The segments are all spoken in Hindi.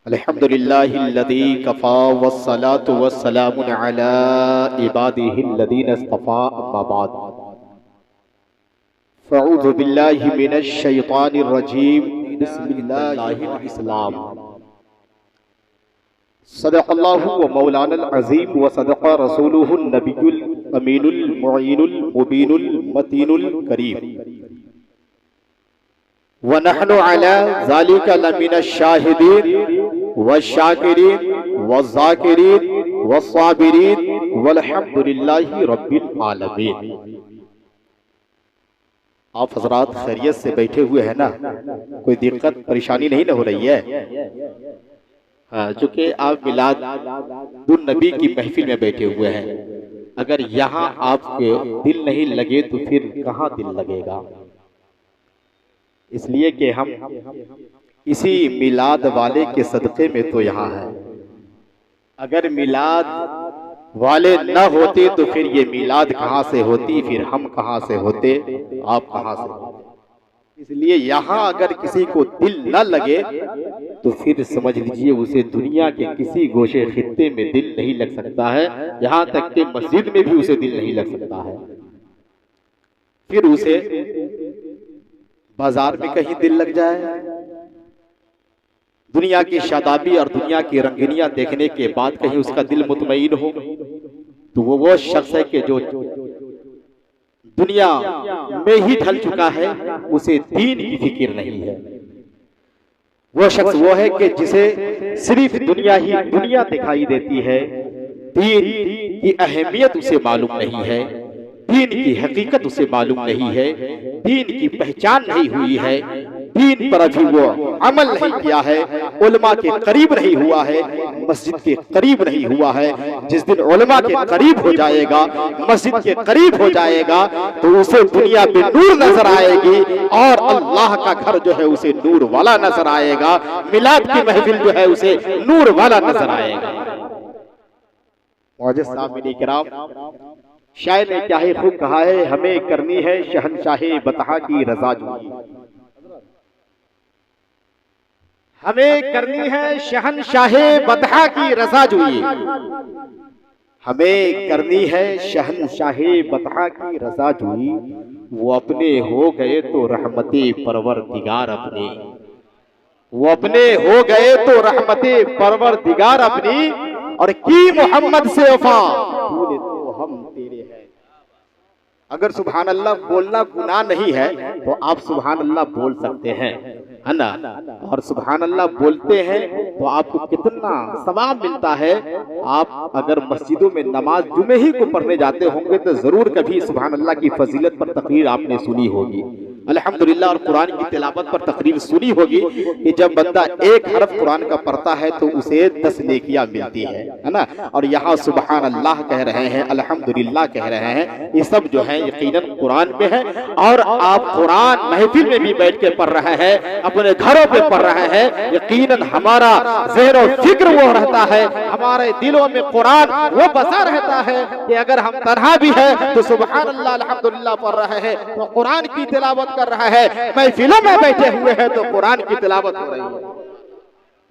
अल्हम्दुलिल्लाहिल्लज़ी कफ़ा वस्सलातु वस्सलामु अला इबादिहिल्लज़ीना इस्तफ़ा अम्मा बाद फ़अऊज़ु बिल्लाहि मिनश शैतानिर रजीम बिस्मिल्लाहिर इस्लाम सदक़ल्लाहु व मौलानल अज़ीम व सदक़ रसूलुहुन नबियुल अमीनुल मुईनुल मुबीनुल मतीनुल करीम व नहनु अला ज़ालिका लमिनश शाहिदीन व शाकिरीन व ज़ाकिरीन व साबिरीन वल्हम्दुलिल्लाहि रब्बिल आलमीन। आप हजरात खैरियत से बैठे हुए हैं ना? कोई दिक्कत परेशानी नहीं ना हो रही है? हाँ, चूंकि आप मिलाद उन नबी की महफिल में बैठे हुए हैं, अगर यहाँ आपके दिल नहीं लगे तो फिर कहाँ दिल लगेगा? इसलिए कि हम इसी मिलाद वाले के सदक़े में तो यहाँ है। अगर मिलाद वाले न होते तो फिर ये मिलाद कहाँ से होती, फिर हम कहाँ से होते, आप कहाँ से होते। इसलिए यहाँ अगर किसी को दिल न लगे तो फिर समझ लीजिए उसे दुनिया के किसी गोशे खित्ते में दिल नहीं लग सकता है, यहाँ तक कि मस्जिद में भी उसे दिल नहीं लग सकता है। फिर उसे बाजार में कहीं दिल लग जाए, दुनिया की शादाबी और दुनिया की रंगीनियां देखने के बाद कहीं उसका दिल मुतमईन हो, तो वो शख्स है कि जो दुनिया में ही ढल चुका है, उसे दीन की फिक्र नहीं है। वो शख्स वो है कि जिसे सिर्फ दुनिया ही दुनिया दिखाई देती है, दीन की अहमियत उसे मालूम नहीं है, दीन की हकीकत उसे मालूम नहीं है, दीन की पहचान नहीं हुई है, दीन पर अभी वो अमल नहीं किया है, उलमा के करीब नहीं हुआ है, मस्जिद के करीब नहीं हुआ है। जिस दिन उलमा के करीब हो जाएगा, मस्जिद के करीब हो जाएगा, तो उसे दुनिया में नूर नजर आएगी और अल्लाह का घर जो है उसे नूर वाला नजर आएगा, मिलाद की महफिल जो है उसे नूर वाला नजर आएगा। मौजूद सामईन किराम, शायर ने क्या ही खूब कहा है, हमें करनी है शहनशाहे बतहा की रज़ा जुई, हमें करनी है शहनशाहे बतहा की रज़ा जुई, हमें करनी है शहनशाहे बतहा की रज़ा जुई। वो अपने हो गए तो रहमते परवरदिगार अपने, वो अपने हो गए तो रहमते परवरदिगार अपनी, और की मोहम्मद से वफा तूने तो हम तेरे हैं। अगर सुभान अल्लाह बोलना गुनाह नहीं है तो आप सुभान अल्लाह बोल सकते हैं, है ना? और सुभान अल्लाह बोलते हैं तो आपको कितना सवाब मिलता है। आप अगर मस्जिदों में नमाज जुमे ही को पढ़ने जाते होंगे तो जरूर कभी सुभान अल्लाह की फजीलत पर तकरीर आपने सुनी होगी, अल्हम्दुलिल्लाह, और कुरान की तिलावत पर तकरीर सुनी होगी कि जब बंदा एक हरफ कुरान का पढ़ता है तो उसे 10 नेकियां मिलती है ना? और यहाँ सुभान अल्लाह कह रहे हैं, अल्हम्दुलिल्लाह कह रहे हैं, ये सब जो है यकीनन कुरान में है। और आप कुरान महफिल में भी बैठ के पढ़ रहे हैं, अपने घरों पे पढ़ रहे हैं, यकीनन हमारा ज़हन और फिक्र वो रहता है, हमारे दिलों में कुरान वो बसा रहता है कि अगर हम तन्हा भी है तो सुभान अल्लाह अल्हम्दुलिल्लाह पढ़ रहे हैं, तो कुरान की तिलावत कर रहा है, महफिलों में बैठे हुए हैं तो कुरान की तिलावत हो रही है।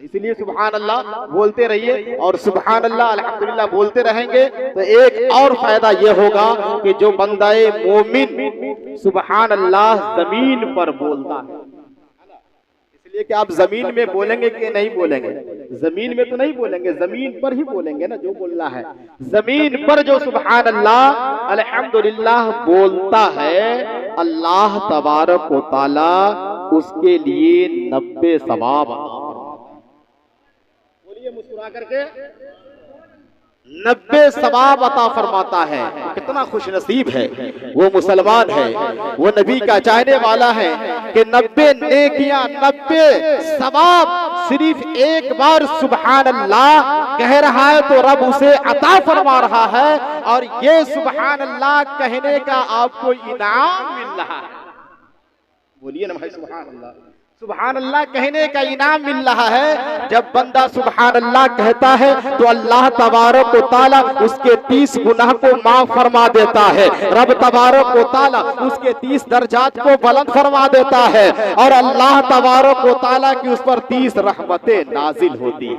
इसलिए सुभान अल्लाह बोलते रहिए, और सुभान अल्लाह अल्हम्दुलिल्लाह बोलते रहेंगे तो एक और फायदा यह होगा कि जो बंदाए मोमिन सुभान अल्लाह जमीन पर बोलता है, इसलिए कि आप जमीन में बोलेंगे कि नहीं बोलेंगे? जमीन में तो नहीं बोलेंगे, जमीन पर ही बोलेंगे ना। जो बोलना है जमीन पर जो सुभान अल्लाह अल्हम्दुलिल्लाह बोलता है, अल्लाह तबारक व तआला उसके लिए 90 सवाब, बोलिए मुस्कुरा करके, 90 सवाब अता फरमाता है। कितना खुश नसीब है वो मुसलमान है, वो नबी का चाहने वाला है कि 90 नेकियां 90 सवाब सिर्फ एक बार सुभान अल्लाह कह रहा है तो रब उसे अता फरमा रहा है, और ये सुभान अल्लाह कहने का आपको इनाम मिल रहा है। बोलिए ना भाई सुभान अल्लाह। सुभान अल्लाह कहने का इनाम मिल रहा है। जब बंदा सुभान अल्लाह कहता है तो अल्लाह तबारक व ताला उसके 30 गुनाह को माफ फरमा देता है। रब तबारक व ताला उसके 30 दर्जात को बुलंद फरमा देता है और अल्लाह तबारक व ताला की उस पर 30 रहमतें नाजिल होती है।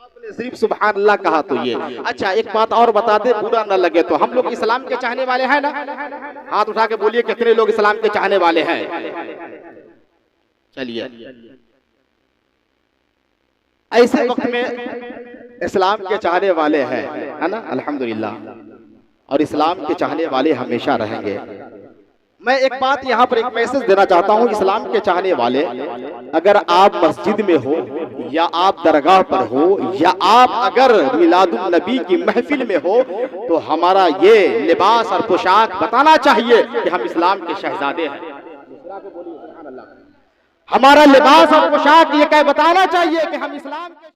आपने सिर्फ सुभान अल्लाह कहा तो ये। अच्छा, एक बात और बता दे, बुरा न लगे तो, हम लोग इस्लाम के चाहने वाले हैं ना? हाथ उठा के बोलिए कितने लोग इस्लाम के चाहने वाले हैं। चलिए, ऐसे वक्त में इस्लाम के चाहने वाले हैं, है ना? अल्हम्दुलिल्लाह, और इस्लाम के चाहने वाले हमेशा रहेंगे। मैं एक बात यहाँ पर एक मैसेज देना चाहता हूँ इस्लाम के चाहने वाले, अगर आप मस्जिद में हो या आप दरगाह पर हो या आप अगर मिलादुन नबी की महफिल में हो तो हमारा ये लिबास और पोशाक बताना चाहिए कि हम इस्लाम के शहजादे हैं। हमारा लिबास और पोशाक ये क्या बताना चाहिए कि हम इस्लाम के